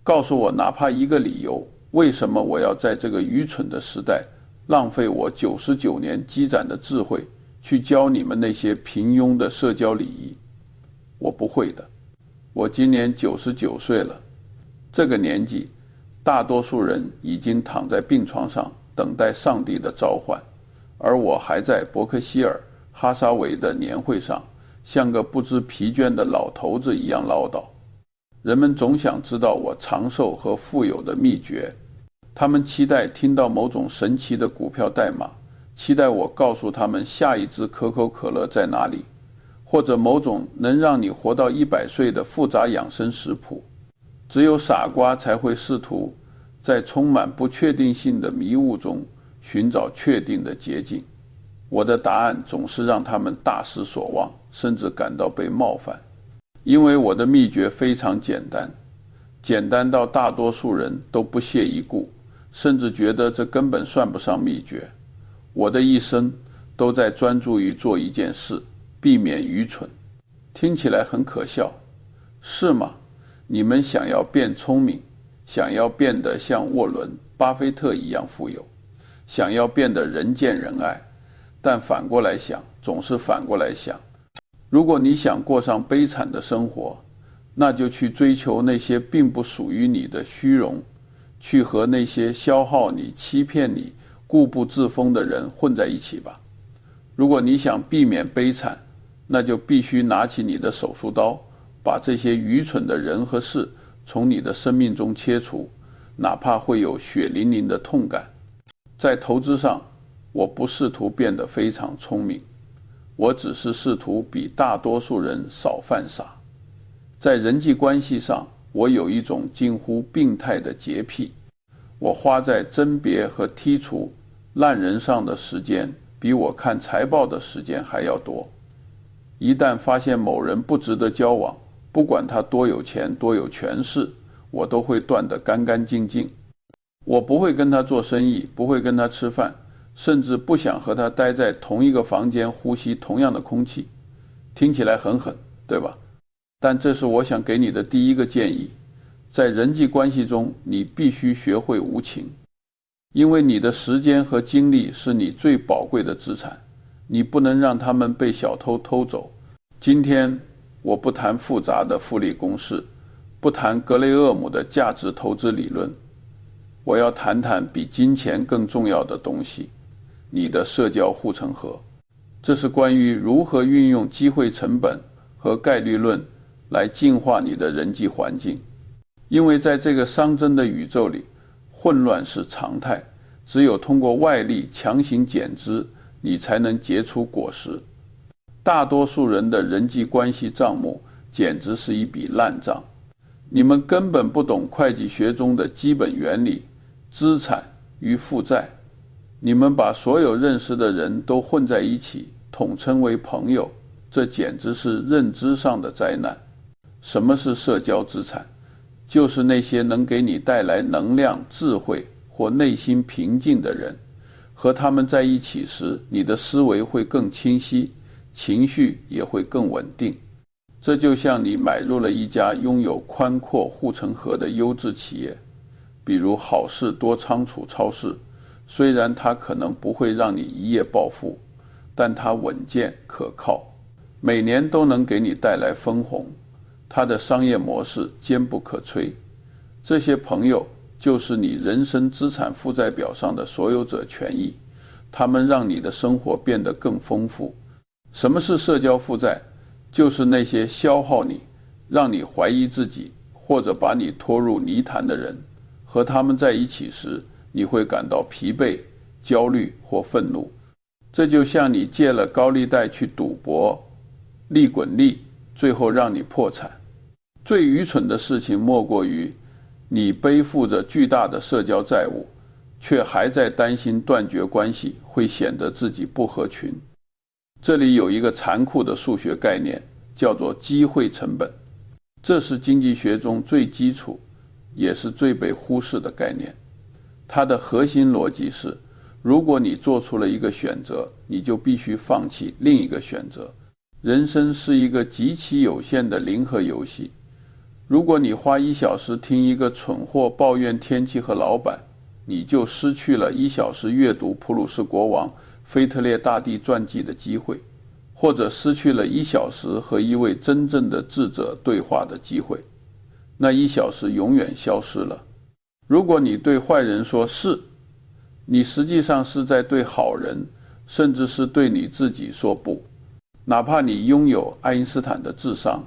告诉我哪怕一个理由，为什么我要在这个愚蠢的时代浪费我99年积攒的智慧去教你们那些平庸的社交礼仪？我不会的。我今年99岁了，这个年纪，大多数人已经躺在病床上等待上帝的召唤，而我还在伯克希尔哈撒韦的年会上像个不知疲倦的老头子一样唠叨。人们总想知道我长寿和富有的秘诀，他们期待听到某种神奇的股票代码，期待我告诉他们下一支可口可乐在哪里，或者某种能让你活到100岁的复杂养生食谱。只有傻瓜才会试图在充满不确定性的迷雾中寻找确定的捷径。我的答案总是让他们大失所望，甚至感到被冒犯。因为我的秘诀非常简单，简单到大多数人都不屑一顾，甚至觉得这根本算不上秘诀。我的一生都在专注于做一件事，避免愚蠢。听起来很可笑，是吗？你们想要变聪明，想要变得像沃伦·巴菲特一样富有，想要变得人见人爱，但反过来想，总是反过来想。如果你想过上悲惨的生活，那就去追求那些并不属于你的虚荣，去和那些消耗你、欺骗你、固步自封的人混在一起吧。如果你想避免悲惨，那就必须拿起你的手术刀，把这些愚蠢的人和事从你的生命中切除，哪怕会有血淋淋的痛感。在投资上，我不试图变得非常聪明，我只是试图比大多数人少犯傻。在人际关系上，我有一种近乎病态的洁癖，我花在甄别和剔除烂人上的时间比我看财报的时间还要多。一旦发现某人不值得交往，不管他多有钱多有权势，我都会断得干干净净。我不会跟他做生意，不会跟他吃饭，甚至不想和他待在同一个房间呼吸同样的空气。听起来很狠，对吧？但这是我想给你的第一个建议。在人际关系中，你必须学会无情，因为你的时间和精力是你最宝贵的资产，你不能让他们被小偷偷走。今天我不谈复杂的复利公式，不谈格雷厄姆的价值投资理论，我要谈谈比金钱更重要的东西，你的社交护城河。这是关于如何运用机会成本和概率论来净化你的人际环境。因为在这个熵增的宇宙里，混乱是常态，只有通过外力强行减脂，你才能结出果实。大多数人的人际关系账目简直是一笔烂账。你们根本不懂会计学中的基本原理，资产与负债。你们把所有认识的人都混在一起，统称为朋友，这简直是认知上的灾难。什么是社交资产？就是那些能给你带来能量、智慧或内心平静的人。和他们在一起时，你的思维会更清晰，情绪也会更稳定。这就像你买入了一家拥有宽阔护城河的优质企业，比如好事多仓储超市。虽然它可能不会让你一夜暴富，但它稳健可靠，每年都能给你带来分红。它的商业模式坚不可摧。这些朋友就是你人生资产负债表上的所有者权益，他们让你的生活变得更丰富。什么是社交负债？就是那些消耗你，让你怀疑自己，或者把你拖入泥潭的人。和他们在一起时，你会感到疲惫、焦虑或愤怒。这就像你借了高利贷去赌博，利滚利，最后让你破产。最愚蠢的事情莫过于你背负着巨大的社交债务，却还在担心断绝关系会显得自己不合群。这里有一个残酷的数学概念，叫做机会成本。这是经济学中最基础也是最被忽视的概念。它的核心逻辑是，如果你做出了一个选择，你就必须放弃另一个选择。人生是一个极其有限的零和游戏。如果你花1小时听一个蠢货抱怨天气和老板，你就失去了1小时阅读普鲁士国王腓特烈大帝传记的机会，或者失去了1小时和一位真正的智者对话的机会。那1小时永远消失了。如果你对坏人说是，你实际上是在对好人，甚至是对你自己说不。哪怕你拥有爱因斯坦的智商，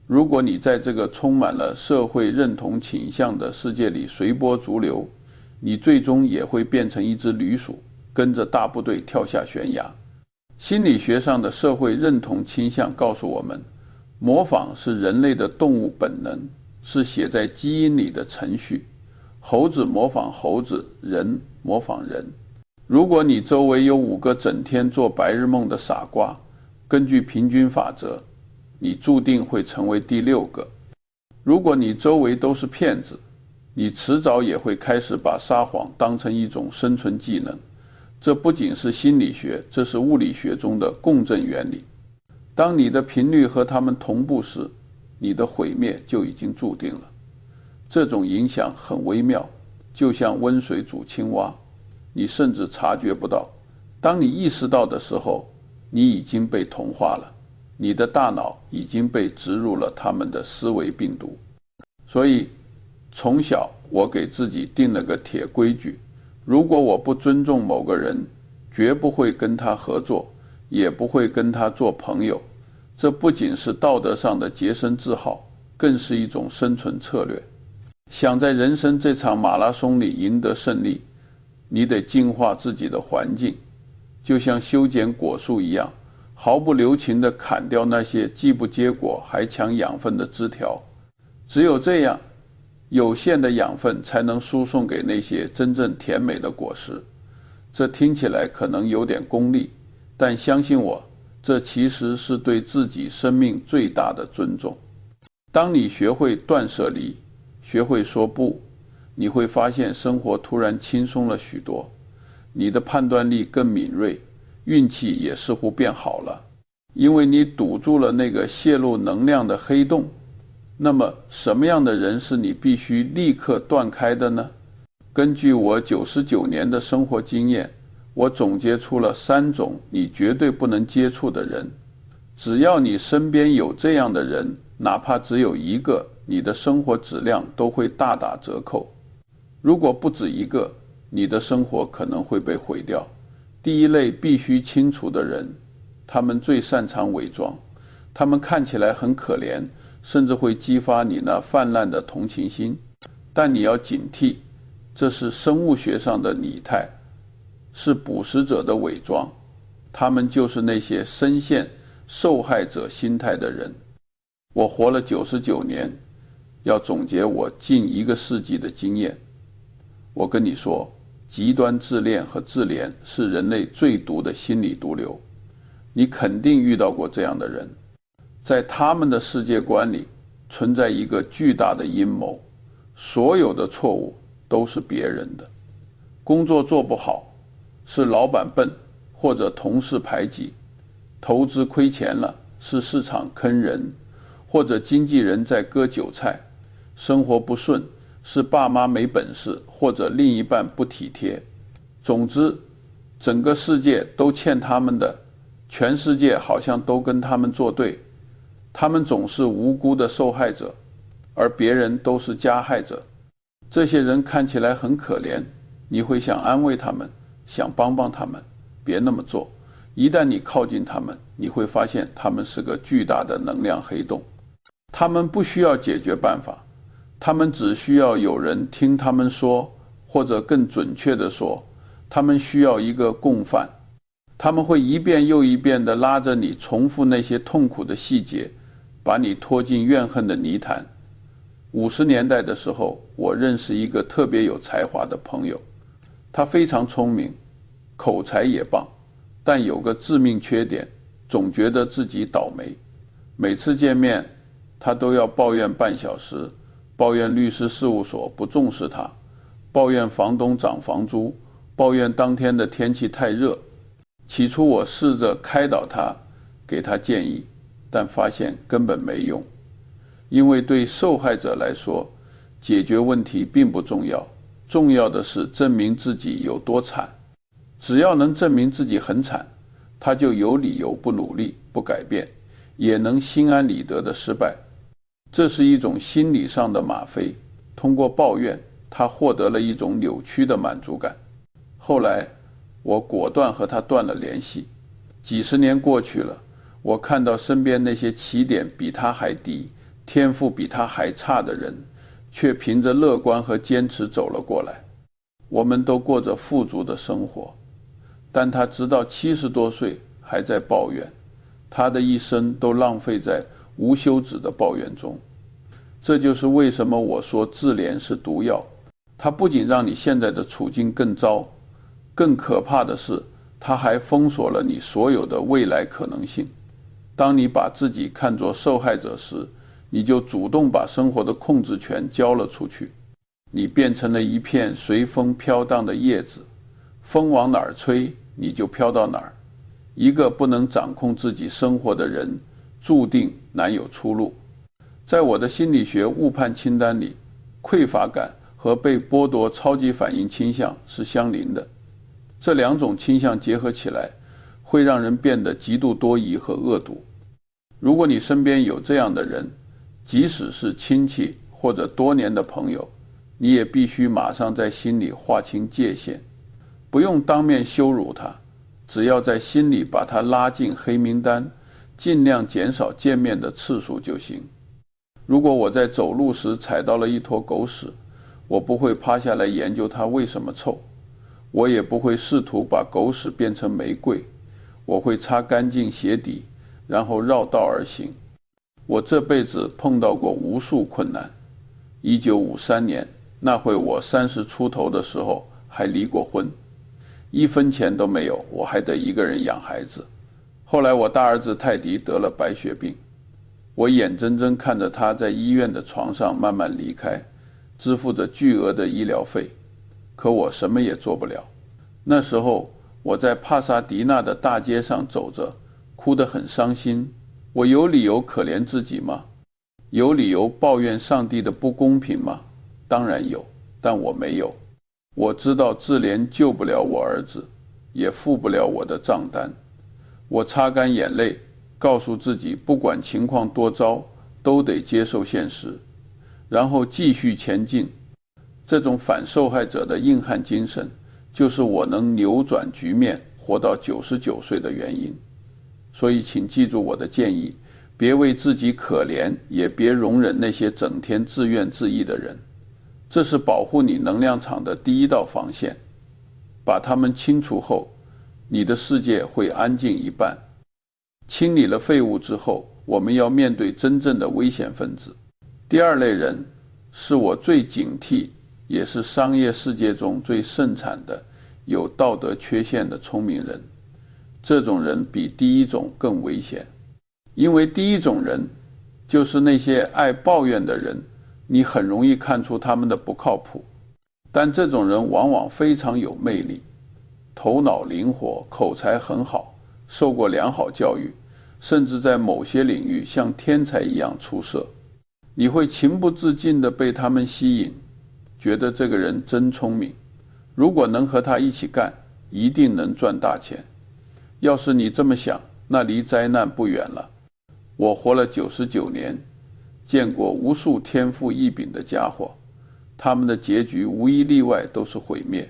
如果你在这个充满了社会认同倾向的世界里随波逐流，你最终也会变成一只驴鼠，跟着大部队跳下悬崖。心理学上的社会认同倾向告诉我们，模仿是人类的动物本能，是写在基因里的程序。猴子模仿猴子，人模仿人。如果你周围有5个整天做白日梦的傻瓜，根据平均法则，你注定会成为第6个。如果你周围都是骗子，你迟早也会开始把撒谎当成一种生存技能。这不仅是心理学，这是物理学中的共振原理。当你的频率和他们同步时，你的毁灭就已经注定了。这种影响很微妙，就像温水煮青蛙，你甚至察觉不到。当你意识到的时候，你已经被同化了，你的大脑已经被植入了他们的思维病毒。所以从小我给自己定了个铁规矩，如果我不尊重某个人，绝不会跟他合作，也不会跟他做朋友。这不仅是道德上的洁身自好，更是一种生存策略。想在人生这场马拉松里赢得胜利，你得净化自己的环境，就像修剪果树一样，毫不留情地砍掉那些既不结果还抢养分的枝条。只有这样，有限的养分才能输送给那些真正甜美的果实。这听起来可能有点功利，但相信我，这其实是对自己生命最大的尊重。当你学会断舍离，学会说不，你会发现生活突然轻松了许多，你的判断力更敏锐，运气也似乎变好了，因为你堵住了那个泄露能量的黑洞。那么什么样的人是你必须立刻断开的呢？根据我99年的生活经验，我总结出了3种你绝对不能接触的人。只要你身边有这样的人，哪怕只有1个，你的生活质量都会大打折扣。如果不止1个，你的生活可能会被毁掉。第一类必须清除的人，他们最擅长伪装，他们看起来很可怜，甚至会激发你那泛滥的同情心。但你要警惕，这是生物学上的拟态，是捕食者的伪装。他们就是那些深陷受害者心态的人。我活了99年，要总结我近1个世纪的经验。我跟你说，极端自恋和自怜是人类最毒的心理毒瘤。你肯定遇到过这样的人，在他们的世界观里存在一个巨大的阴谋，所有的错误都是别人的。工作做不好，是老板笨或者同事排挤；投资亏钱了，是市场坑人，或者经纪人在割韭菜；生活不顺，是爸妈没本事，或者另一半不体贴。总之，整个世界都欠他们的，全世界好像都跟他们作对。他们总是无辜的受害者，而别人都是加害者。这些人看起来很可怜，你会想安慰他们，想帮帮他们，别那么做。一旦你靠近他们，你会发现他们是个巨大的能量黑洞。他们不需要解决办法，他们只需要有人听他们说，或者更准确地说，他们需要一个共犯。他们会一遍又一遍地拉着你重复那些痛苦的细节，把你拖进怨恨的泥潭。50年代的时候，我认识一个特别有才华的朋友，他非常聪明，口才也棒，但有个致命缺点，总觉得自己倒霉。每次见面，他都要抱怨半小时，抱怨律师事务所不重视他，抱怨房东涨房租，抱怨当天的天气太热。起初我试着开导他，给他建议，但发现根本没用。因为对受害者来说，解决问题并不重要，重要的是证明自己有多惨。只要能证明自己很惨，他就有理由不努力、不改变，也能心安理得的失败。这是一种心理上的吗啡，通过抱怨，他获得了一种扭曲的满足感。后来，我果断和他断了联系。几十年过去了，我看到身边那些起点比他还低、天赋比他还差的人，却凭着乐观和坚持走了过来。我们都过着富足的生活，但他直到70多岁还在抱怨，他的一生都浪费在无休止的抱怨中。这就是为什么我说自怜是毒药，它不仅让你现在的处境更糟，更可怕的是，它还封锁了你所有的未来可能性。当你把自己看作受害者时，你就主动把生活的控制权交了出去，你变成了一片随风飘荡的叶子，风往哪儿吹，你就飘到哪儿。一个不能掌控自己生活的人，注定难有出路。在我的心理学误判清单里，匮乏感和被剥夺超级反应倾向是相邻的。这两种倾向结合起来，会让人变得极度多疑和恶毒。如果你身边有这样的人，即使是亲戚或者多年的朋友，你也必须马上在心里划清界限，不用当面羞辱他，只要在心里把他拉进黑名单，尽量减少见面的次数就行。如果我在走路时踩到了一坨狗屎，我不会趴下来研究它为什么臭，我也不会试图把狗屎变成玫瑰，我会擦干净鞋底，然后绕道而行。我这辈子碰到过无数困难。1953年，那会我30出头的时候还离过婚，1分钱都没有，我还得一个人养孩子。后来我大儿子泰迪得了白血病，我眼睁睁看着他在医院的床上慢慢离开，支付着巨额的医疗费，可我什么也做不了。那时候我在帕萨迪纳的大街上走着，哭得很伤心。我有理由可怜自己吗？有理由抱怨上帝的不公平吗？当然有，但我没有。我知道自怜救不了我儿子，也付不了我的账单。我擦干眼泪，告诉自己不管情况多糟，都得接受现实，然后继续前进。这种反受害者的硬汉精神，就是我能扭转局面，活到99岁的原因。所以请记住我的建议，别为自己可怜，也别容忍那些整天自怨自艾的人。这是保护你能量场的第一道防线，把它们清除后，你的世界会安静一半。清理了废物之后，我们要面对真正的危险分子。第二类人是我最警惕，也是商业世界中最盛产的有道德缺陷的聪明人。这种人比第一种更危险，因为第一种人就是那些爱抱怨的人，你很容易看出他们的不靠谱。但这种人往往非常有魅力，头脑灵活，口才很好，受过良好教育，甚至在某些领域像天才一样出色。你会情不自禁地被他们吸引，觉得这个人真聪明，如果能和他一起干，一定能赚大钱。要是你这么想，那离灾难不远了。我活了99年，见过无数天赋异禀的家伙，他们的结局无一例外都是毁灭。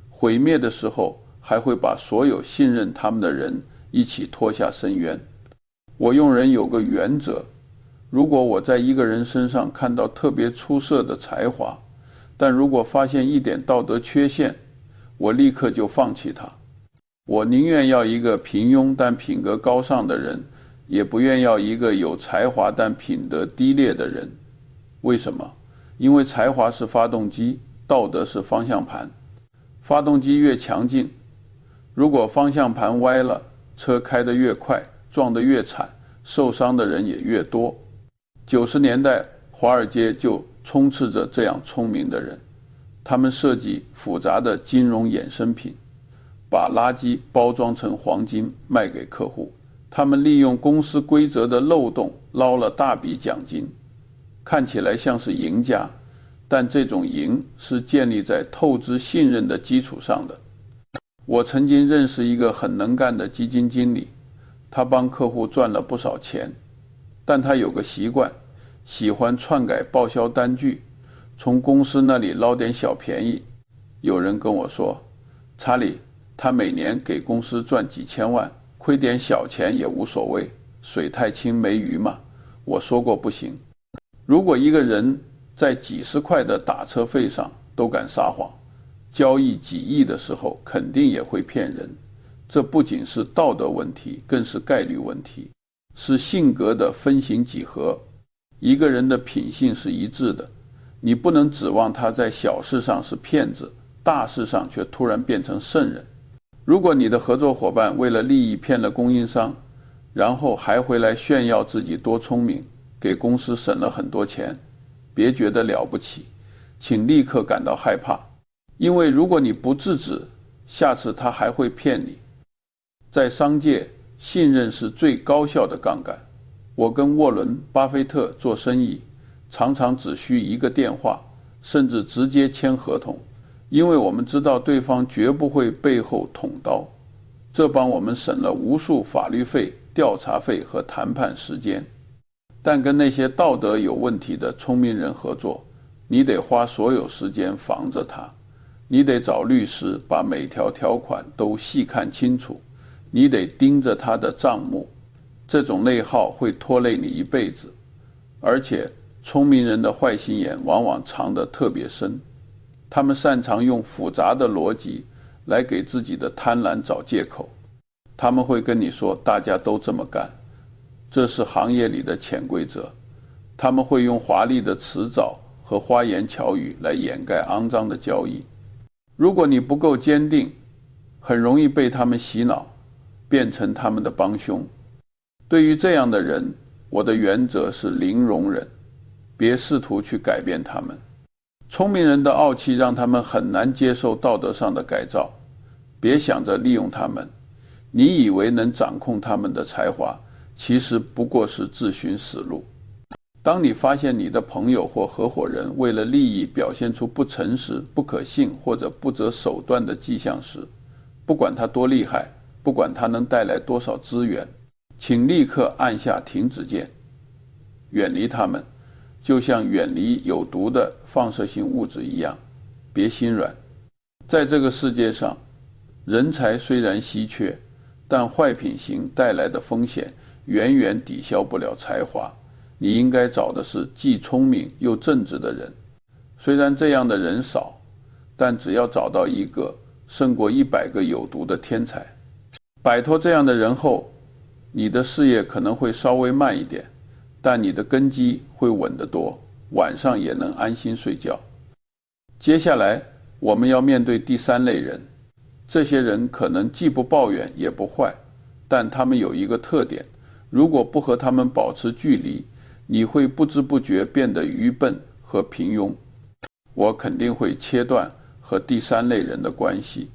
毁灭的时候，还会把所有信任他们的人一起拖下深渊。我用人有个原则，如果我在一个人身上看到特别出色的才华，但如果发现一点道德缺陷，我立刻就放弃他。我宁愿要一个平庸但品格高尚的人，也不愿要一个有才华但品德低劣的人。为什么？因为才华是发动机，道德是方向盘。发动机越强劲，如果方向盘歪了，车开得越快，撞得越惨，受伤的人也越多。90年代，华尔街就充斥着这样聪明的人，他们设计复杂的金融衍生品，把垃圾包装成黄金卖给客户。他们利用公司规则的漏洞捞了大笔奖金。看起来像是赢家，但这种赢是建立在透支信任的基础上的。我曾经认识一个很能干的基金经理，他帮客户赚了不少钱，但他有个习惯，喜欢篡改报销单据，从公司那里捞点小便宜。有人跟我说，查理，他每年给公司赚几千万，亏点小钱也无所谓，水太清没鱼嘛。我说过不行。如果一个人在几十块的打车费上都敢撒谎，交易几亿的时候肯定也会骗人。这不仅是道德问题，更是概率问题，是性格的分型几何。一个人的品性是一致的，你不能指望他在小事上是骗子，大事上却突然变成圣人。如果你的合作伙伴为了利益骗了供应商，然后还回来炫耀自己多聪明，给公司省了很多钱，别觉得了不起，请立刻感到害怕。因为如果你不制止，下次他还会骗你。在商界，信任是最高效的杠杆。我跟沃伦·巴菲特做生意，常常只需一个电话，甚至直接签合同，因为我们知道对方绝不会背后捅刀。这帮我们省了无数法律费、调查费和谈判时间。但跟那些道德有问题的聪明人合作，你得花所有时间防着他。你得找律师把每条条款都细看清楚，你得盯着他的账目。这种内耗会拖累你一辈子，而且聪明人的坏心眼往往藏得特别深，他们擅长用复杂的逻辑来给自己的贪婪找借口。他们会跟你说大家都这么干，这是行业里的潜规则。他们会用华丽的辞藻和花言巧语来掩盖肮脏的交易。如果你不够坚定，很容易被他们洗脑，变成他们的帮凶。对于这样的人，我的原则是零容忍，别试图去改变他们。聪明人的傲气让他们很难接受道德上的改造，别想着利用他们。你以为能掌控他们的才华，其实不过是自寻死路。当你发现你的朋友或合伙人为了利益表现出不诚实、不可信或者不择手段的迹象时，不管他多厉害，不管他能带来多少资源，请立刻按下停止键，远离他们，就像远离有毒的放射性物质一样，别心软。在这个世界上，人才虽然稀缺，但坏品行带来的风险远远抵消不了才华。你应该找的是既聪明又正直的人，虽然这样的人少，但只要找到一个，胜过100个有毒的天才。摆脱这样的人后，你的事业可能会稍微慢一点，但你的根基会稳得多，晚上也能安心睡觉。接下来我们要面对第3类人，这些人可能既不抱怨也不坏，但他们有一个特点，如果不和他们保持距离，你会不知不觉变得愚笨和平庸。我肯定会切断和第3类人的关系，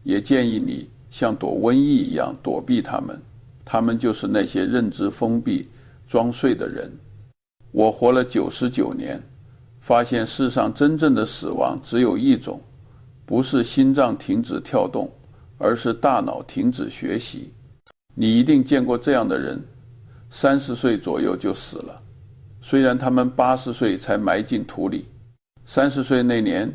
也建议你像躲瘟疫一样躲避他们。他们就是那些认知封闭、装睡的人。我活了99年，发现世上真正的死亡只有一种，不是心脏停止跳动，而是大脑停止学习。你一定见过这样的人，30岁左右就死了，虽然他们80岁才埋进土里。30岁那年，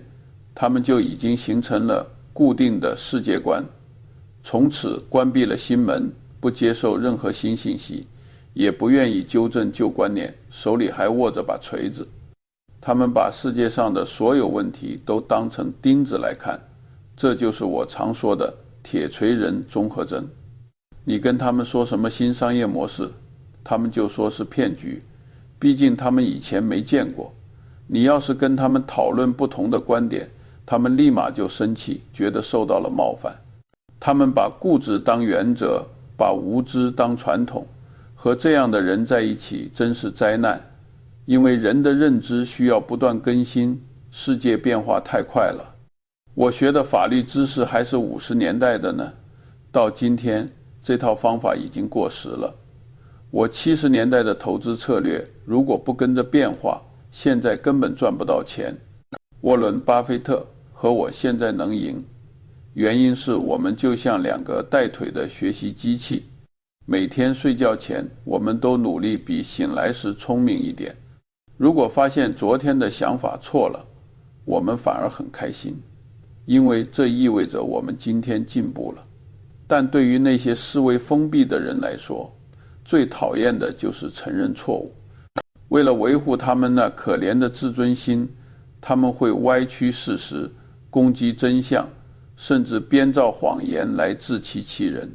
他们就已经形成了固定的世界观，从此关闭了心门，不接受任何新信息，也不愿意纠正旧观念，手里还握着把锤子。他们把世界上的所有问题都当成钉子来看，这就是我常说的铁锤人综合征。你跟他们说什么新商业模式，他们就说是骗局，毕竟他们以前没见过。你要是跟他们讨论不同的观点，他们立马就生气，觉得受到了冒犯。他们把固执当原则，把无知当传统，和这样的人在一起真是灾难。因为人的认知需要不断更新，世界变化太快了。我学的法律知识还是50年代的呢，到今天这套方法已经过时了。我70年代的投资策略如果不跟着变化，现在根本赚不到钱。沃伦·巴菲特和我现在能赢，原因是我们就像2个带腿的学习机器，每天睡觉前我们都努力比醒来时聪明一点。如果发现昨天的想法错了，我们反而很开心，因为这意味着我们今天进步了。但对于那些思维封闭的人来说，最讨厌的就是承认错误。为了维护他们那可怜的自尊心，他们会歪曲事实，攻击真相，甚至编造谎言来自欺欺人。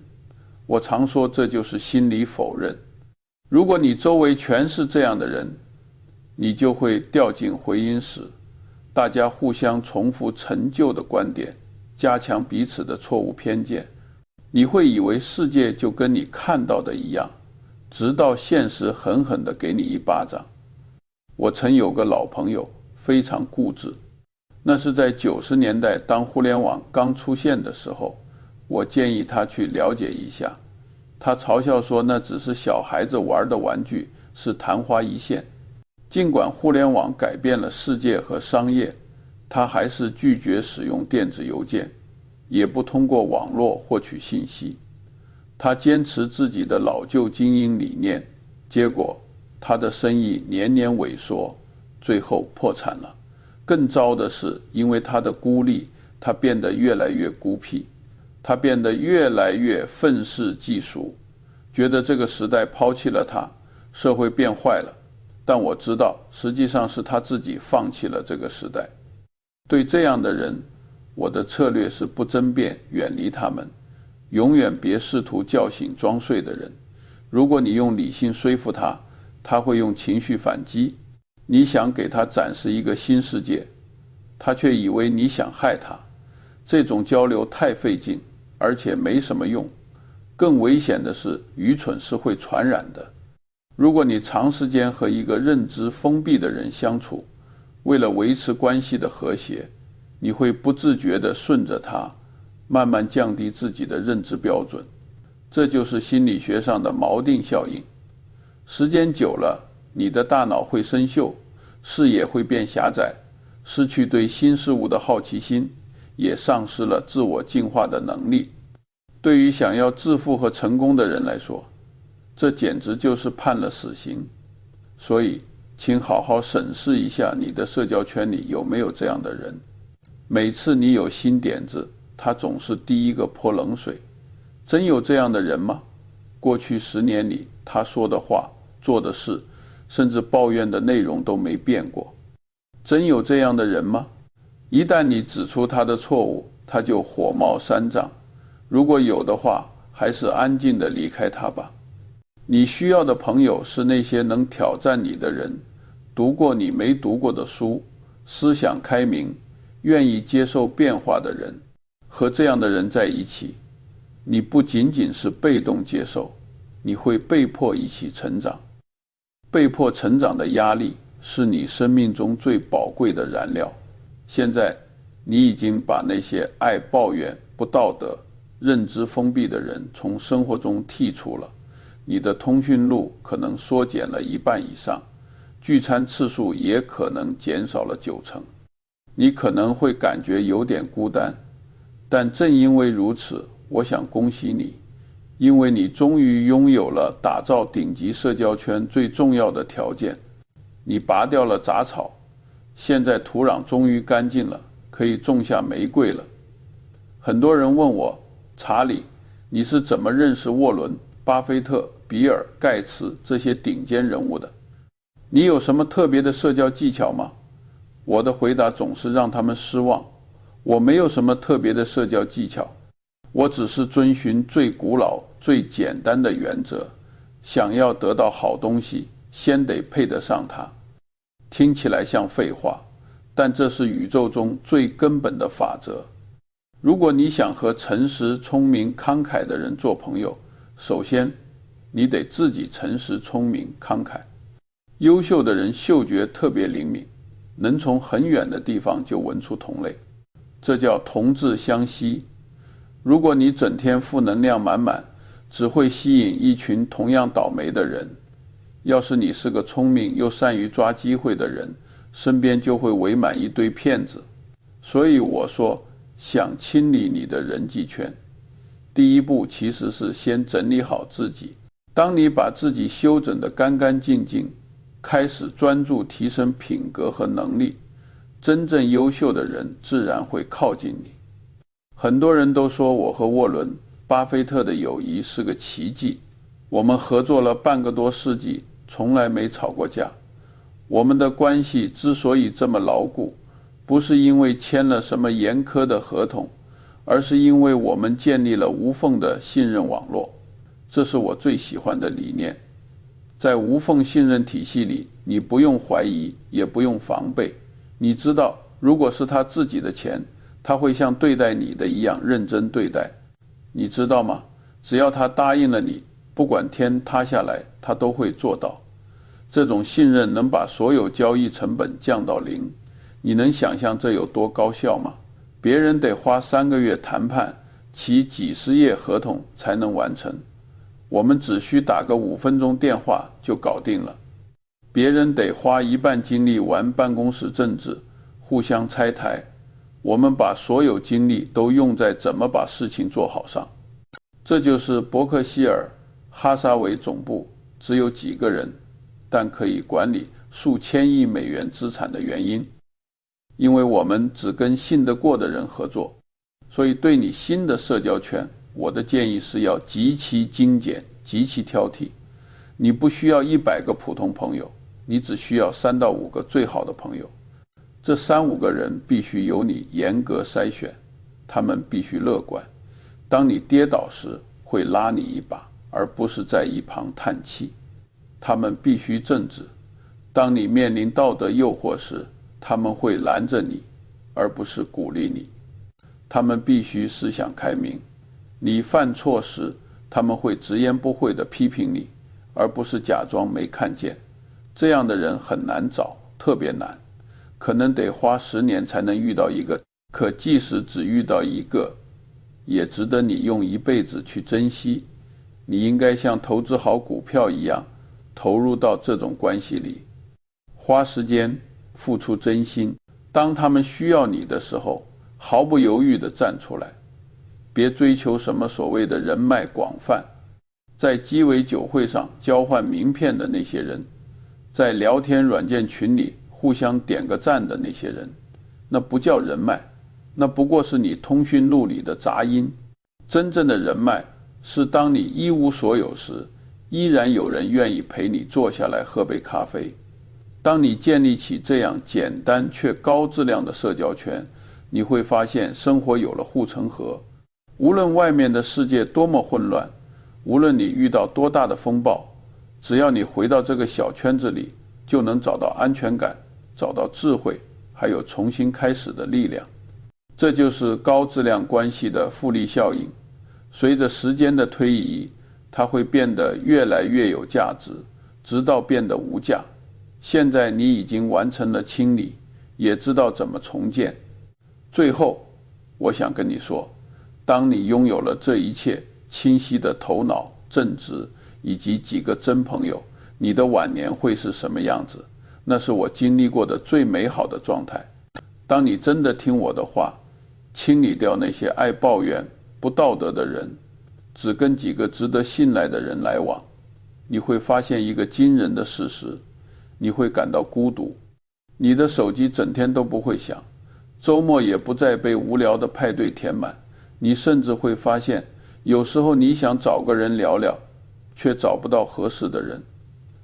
我常说这就是心理否认。如果你周围全是这样的人，你就会掉进回音室，大家互相重复陈旧的观点，加强彼此的错误偏见。你会以为世界就跟你看到的一样，直到现实狠狠地给你一巴掌。我曾有个老朋友非常固执，那是在90年代当互联网刚出现的时候，我建议他去了解一下。他嘲笑说那只是小孩子玩的玩具，是昙花一现。尽管互联网改变了世界和商业，他还是拒绝使用电子邮件，也不通过网络获取信息。他坚持自己的老旧经营理念，结果他的生意年年萎缩，最后破产了。更糟的是，因为他的孤立，他变得越来越孤僻，他变得越来越愤世嫉俗，觉得这个时代抛弃了他，社会变坏了。但我知道，实际上是他自己放弃了这个时代。对这样的人，我的策略是不争辩，远离他们，永远别试图叫醒装睡的人。如果你用理性说服他，他会用情绪反击。你想给他展示一个新世界，他却以为你想害他。这种交流太费劲，而且没什么用。更危险的是，愚蠢是会传染的。如果你长时间和一个认知封闭的人相处，为了维持关系的和谐，你会不自觉地顺着他，慢慢降低自己的认知标准。这就是心理学上的锚定效应。时间久了，你的大脑会生锈，视野会变狭窄，失去对新事物的好奇心，也丧失了自我进化的能力。对于想要致富和成功的人来说，这简直就是判了死刑。所以，请好好审视一下你的社交圈里有没有这样的人。每次你有新点子，他总是第一个泼冷水。真有这样的人吗？过去10年里，他说的话、做的事，甚至抱怨的内容都没变过。真有这样的人吗？一旦你指出他的错误，他就火冒三丈。如果有的话，还是安静地离开他吧。你需要的朋友是那些能挑战你的人，读过你没读过的书，思想开明，愿意接受变化的人。和这样的人在一起，你不仅仅是被动接受，你会被迫一起成长。被迫成长的压力是你生命中最宝贵的燃料。现在你已经把那些爱抱怨、不道德、认知封闭的人从生活中剔除了，你的通讯录可能缩减了1半以上，聚餐次数也可能减少了90%。你可能会感觉有点孤单，但正因为如此，我想恭喜你，因为你终于拥有了打造顶级社交圈最重要的条件。你拔掉了杂草，现在土壤终于干净了，可以种下玫瑰了。很多人问我，查理，你是怎么认识沃伦、巴菲特、比尔、盖茨这些顶尖人物的？你有什么特别的社交技巧吗？我的回答总是让他们失望。我没有什么特别的社交技巧，我只是遵循最古老、最简单的原则。想要得到好东西，先得配得上它。听起来像废话，但这是宇宙中最根本的法则。如果你想和诚实、聪明、慷慨的人做朋友，首先你得自己诚实、聪明、慷慨。优秀的人嗅觉特别灵敏，能从很远的地方就闻出同类，这叫同质相吸。如果你整天负能量满满，只会吸引一群同样倒霉的人。要是你是个聪明又善于抓机会的人，身边就会围满一堆骗子。所以我说，想清理你的人际圈，第一步其实是先整理好自己。当你把自己修整得干干净净，开始专注提升品格和能力，真正优秀的人自然会靠近你。很多人都说我和沃伦·巴菲特的友谊是个奇迹，我们合作了半个多世纪，从来没吵过架。我们的关系之所以这么牢固，不是因为签了什么严苛的合同，而是因为我们建立了无缝的信任网络。这是我最喜欢的理念。在无缝信任体系里，你不用怀疑，也不用防备。你知道，如果是他自己的钱，他会像对待你的一样认真对待。你知道吗？只要他答应了你，不管天塌下来，他都会做到。这种信任能把所有交易成本降到0。你能想象这有多高效吗？别人得花3个月谈判，其几十页合同才能完成，我们只需打个5分钟电话就搞定了。别人得花一半精力玩办公室政治，互相拆台，我们把所有精力都用在怎么把事情做好上。这就是伯克希尔哈撒韦总部只有几个人，但可以管理数千亿美元资产的原因。因为我们只跟信得过的人合作，所以对你新的社交圈，我的建议是要极其精简，极其挑剔。你不需要100个普通朋友，你只需要3到5个最好的朋友。这3、5个人必须由你严格筛选，他们必须乐观。当你跌倒时，会拉你一把，而不是在一旁叹气。他们必须正直。当你面临道德诱惑时，他们会拦着你，而不是鼓励你。他们必须思想开明。你犯错时，他们会直言不讳地批评你，而不是假装没看见。这样的人很难找，特别难，可能得花10年才能遇到一个，可即使只遇到一个，也值得你用一辈子去珍惜。你应该像投资好股票一样，投入到这种关系里，花时间，付出真心。当他们需要你的时候，毫不犹豫地站出来。别追求什么所谓的人脉广泛，在鸡尾酒会上交换名片的那些人，在聊天软件群里互相点个赞的那些人，那不叫人脉，那不过是你通讯录里的杂音。真正的人脉是当你一无所有时，依然有人愿意陪你坐下来喝杯咖啡。当你建立起这样简单却高质量的社交圈，你会发现生活有了护城河。无论外面的世界多么混乱，无论你遇到多大的风暴，只要你回到这个小圈子里，就能找到安全感，找到智慧，还有重新开始的力量。这就是高质量关系的复利效应。随着时间的推移，它会变得越来越有价值，直到变得无价。现在你已经完成了清理，也知道怎么重建。最后，我想跟你说，当你拥有了这一切，清晰的头脑、正直以及几个真朋友，你的晚年会是什么样子？那是我经历过的最美好的状态。当你真的听我的话，清理掉那些爱抱怨、不道德的人，只跟几个值得信赖的人来往，你会发现一个惊人的事实，你会感到孤独。你的手机整天都不会响，周末也不再被无聊的派对填满。你甚至会发现，有时候你想找个人聊聊，却找不到合适的人。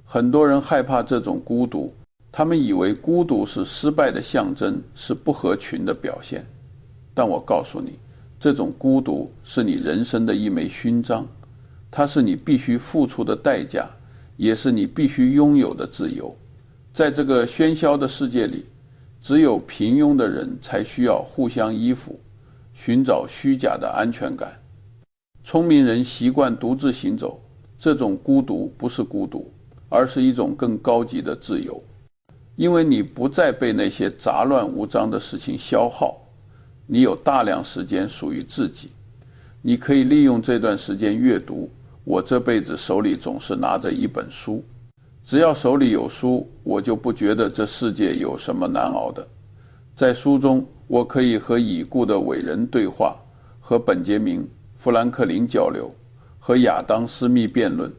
很多人害怕这种孤独，他们以为孤独是失败的象征，是不合群的表现。但我告诉你，这种孤独是你人生的一枚勋章，它是你必须付出的代价，也是你必须拥有的自由。在这个喧嚣的世界里，只有平庸的人才需要互相依附，寻找虚假的安全感。聪明人习惯独自行走，这种孤独不是孤独，而是一种更高级的自由。因为你不再被那些杂乱无章的事情消耗，你有大量时间属于自己。你可以利用这段时间阅读，我这辈子手里总是拿着一本书，只要手里有书，我就不觉得这世界有什么难熬的。在书中，我可以和已故的伟人对话，和本杰明·富兰克林交流，和亚当·斯密辩论。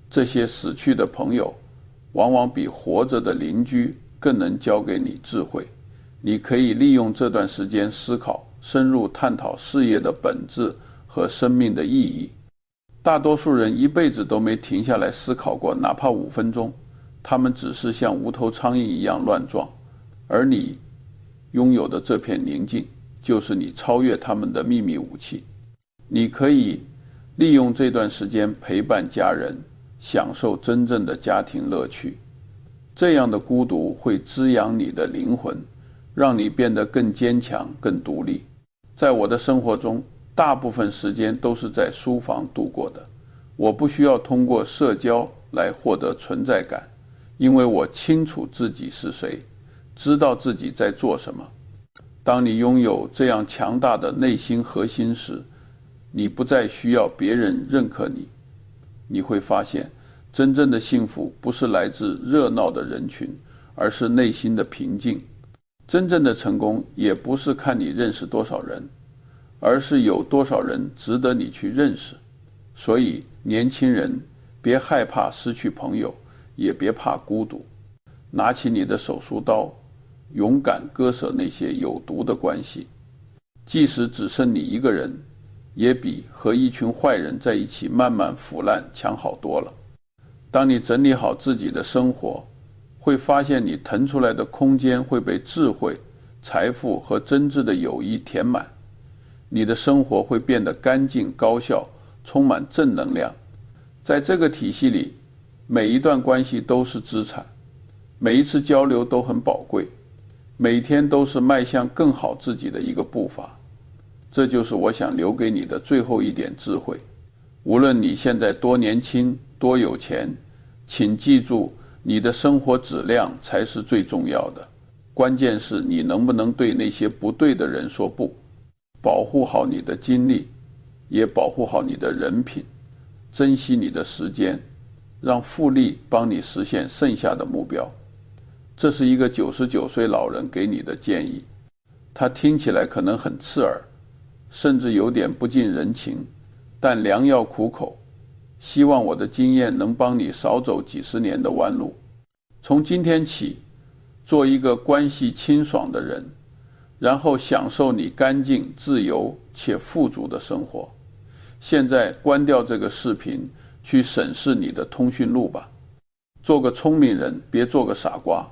这些死去的朋友往往比活着的邻居更能教给你智慧。你可以利用这段时间思考，深入探讨事业的本质和生命的意义。大多数人一辈子都没停下来思考过，哪怕5分钟，他们只是像无头苍蝇一样乱撞。而你拥有的这片宁静，就是你超越他们的秘密武器。你可以利用这段时间陪伴家人，享受真正的家庭乐趣。这样的孤独会滋养你的灵魂，让你变得更坚强、更独立。在我的生活中，大部分时间都是在书房度过的。我不需要通过社交来获得存在感，因为我清楚自己是谁，知道自己在做什么。当你拥有这样强大的内心核心时，你不再需要别人认可你。你会发现，真正的幸福不是来自热闹的人群，而是内心的平静。真正的成功也不是看你认识多少人，而是有多少人值得你去认识。所以，年轻人，别害怕失去朋友，也别怕孤独。拿起你的手术刀，勇敢割舍那些有毒的关系。即使只剩你一个人，也比和一群坏人在一起慢慢腐烂强好多了。当你整理好自己的生活，会发现你腾出来的空间会被智慧、财富和真挚的友谊填满。你的生活会变得干净、高效，充满正能量。在这个体系里，每一段关系都是资产，每一次交流都很宝贵，每天都是迈向更好自己的一个步伐。这就是我想留给你的最后一点智慧。无论你现在多年轻、多有钱，请记住，你的生活质量才是最重要的。关键是你能不能对那些不对的人说不。保护好你的精力，也保护好你的人品，珍惜你的时间，让复利帮你实现剩下的目标。这是一个99岁老人给你的建议，他听起来可能很刺耳，甚至有点不近人情，但良药苦口。希望我的经验能帮你少走几十年的弯路。从今天起，做一个关系清爽的人，然后享受你干净、自由且富足的生活。现在关掉这个视频，去审视你的通讯录吧。做个聪明人，别做个傻瓜。